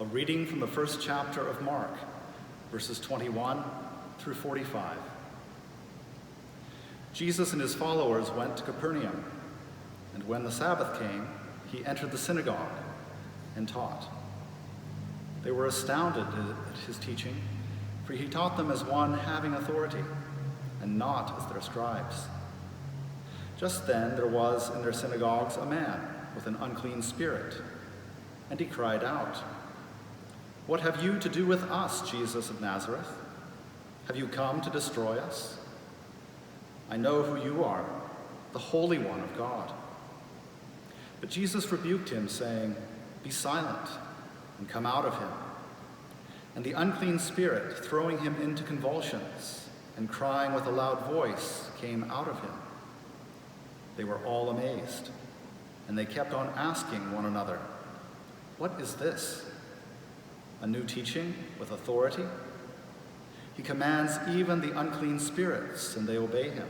A reading from the first chapter of Mark, verses 21 through 45. Jesus and his followers went to Capernaum, and when the Sabbath came, he entered the synagogue and taught. They were astounded at his teaching, for he taught them as one having authority, and not as their scribes. Just then there was in their synagogues a man with an unclean spirit, and he cried out, "What have you to do with us, Jesus of Nazareth? Have you come to destroy us? I know who you are, the Holy One of God." But Jesus rebuked him, saying, "Be silent and come out of him." And the unclean spirit, throwing him into convulsions and crying with a loud voice, came out of him. They were all amazed, and they kept on asking one another, "What is this? A new teaching with authority? He commands even the unclean spirits, and they obey him."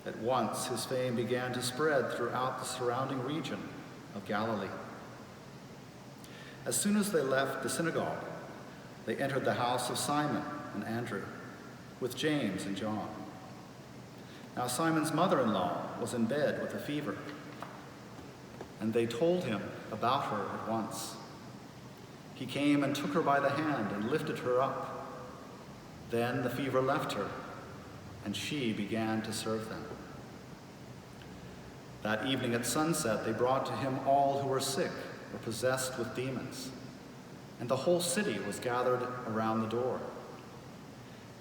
At once his fame began to spread throughout the surrounding region of Galilee. As soon as they left the synagogue, they entered the house of Simon and Andrew, with James and John. Now Simon's mother-in-law was in bed with a fever, and they told him about her at once. He came and took her by the hand and lifted her up. Then the fever left her, and she began to serve them. That evening at sunset, they brought to him all who were sick or possessed with demons, and the whole city was gathered around the door.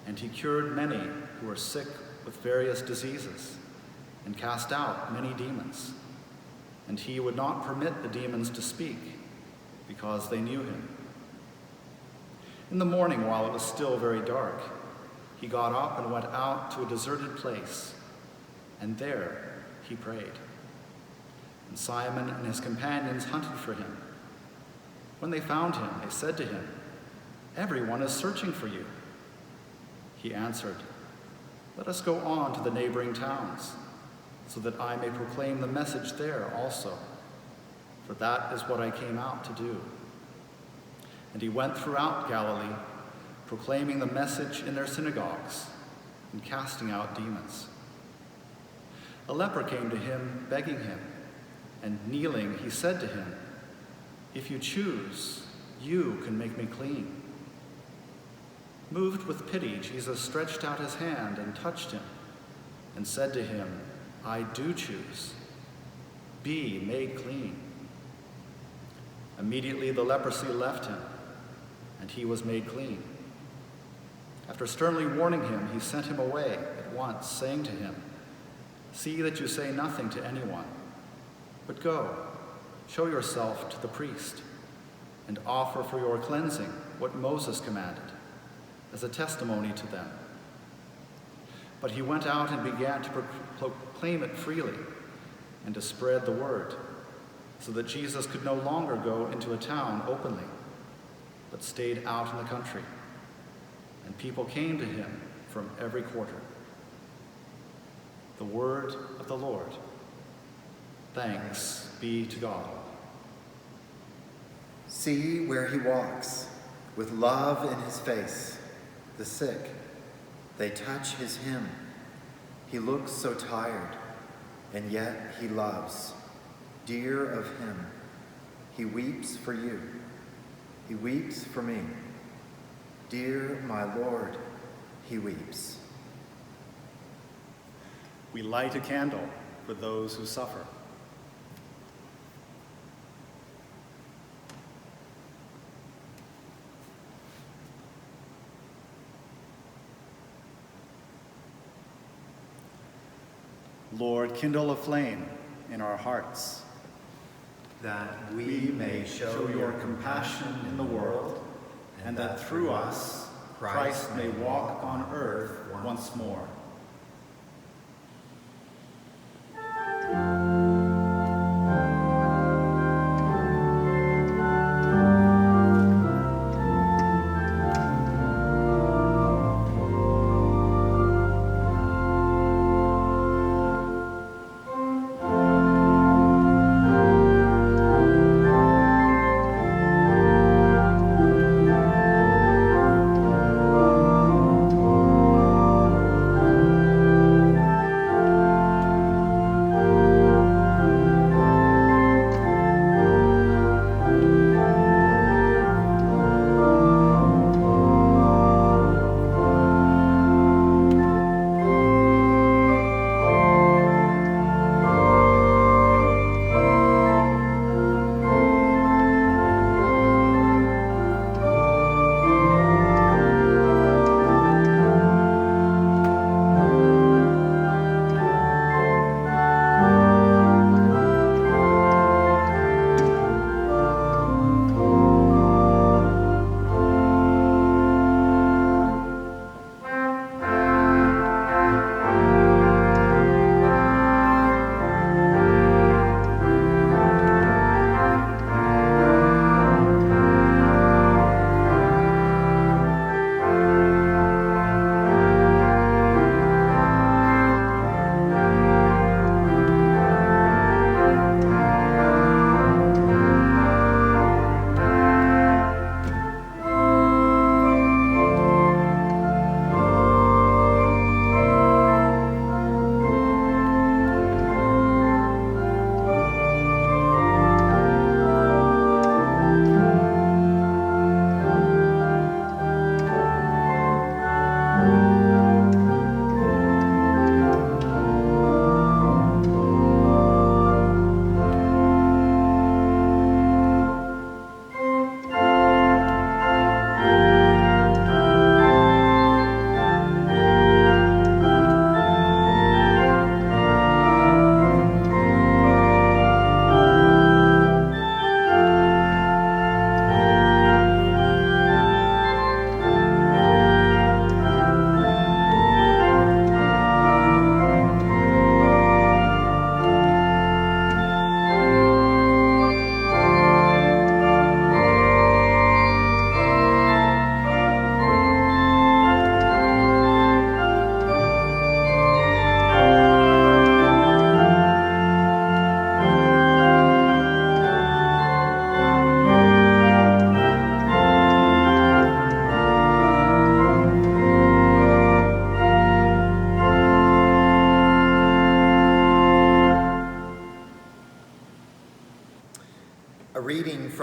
And he cured many who were sick with various diseases, and cast out many demons. And he would not permit the demons to speak, because they knew him. In the morning, while it was still very dark, he got up and went out to a deserted place, and there he prayed. And Simon and his companions hunted for him. When they found him, they said to him, "Everyone is searching for you." He answered, "Let us go on to the neighboring towns, so that I may proclaim the message there also, for that is what I came out to do." And he went throughout Galilee, proclaiming the message in their synagogues and casting out demons. A leper came to him, begging him, and kneeling, he said to him, "If you choose, you can make me clean." Moved with pity, Jesus stretched out his hand and touched him, and said to him, "I do choose. Be made clean." Immediately the leprosy left him, and he was made clean. After sternly warning him, he sent him away at once, saying to him, "See that you say nothing to anyone, but go, show yourself to the priest, and offer for your cleansing what Moses commanded, as a testimony to them." But he went out and began to proclaim it freely and to spread the word, so that Jesus could no longer go into a town openly, but stayed out in the country, and people came to him from every quarter. The word of the Lord. Thanks be to God. See where he walks, with love in his face, the sick. They touch his hem. He looks so tired, and yet he loves. Dear of him, he weeps for you. He weeps for me. Dear my Lord, he weeps. We light a candle for those who suffer. Lord, kindle a flame in our hearts, that we may show your compassion in the world, and that through us Christ may walk on earth once more.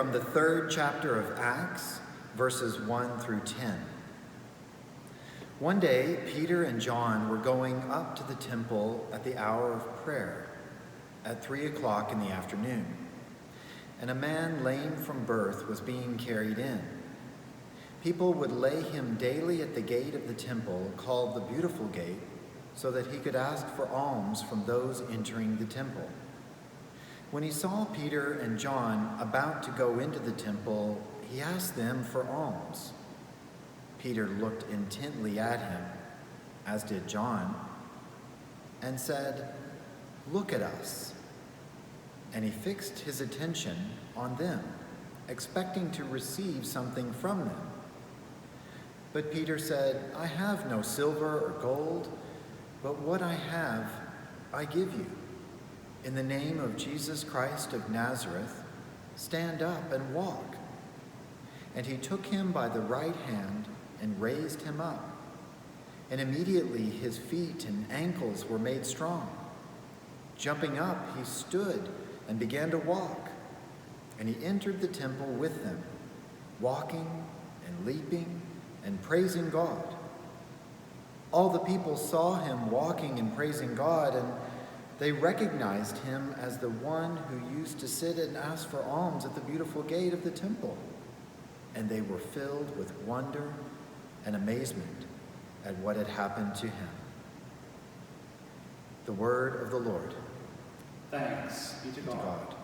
from the 3rd chapter of Acts, verses 1 through 10. One day, Peter and John were going up to the temple at the hour of prayer, at 3 o'clock in the afternoon, and a man lame from birth was being carried in. People would lay him daily at the gate of the temple, called the Beautiful Gate, so that he could ask for alms from those entering the temple. When he saw Peter and John about to go into the temple, he asked them for alms. Peter looked intently at him, as did John, and said, "Look at us." And he fixed his attention on them, expecting to receive something from them. But Peter said, "I have no silver or gold, but what I have I give you. In the name of Jesus Christ of Nazareth, stand up and walk." And he took him by the right hand and raised him up. And immediately his feet and ankles were made strong. Jumping up, he stood and began to walk. And he entered the temple with them, walking and leaping and praising God. All the people saw him walking and praising God, and they recognized him as the one who used to sit and ask for alms at the Beautiful Gate of the temple. And they were filled with wonder and amazement at what had happened to him. The word of the Lord. Thanks be to God.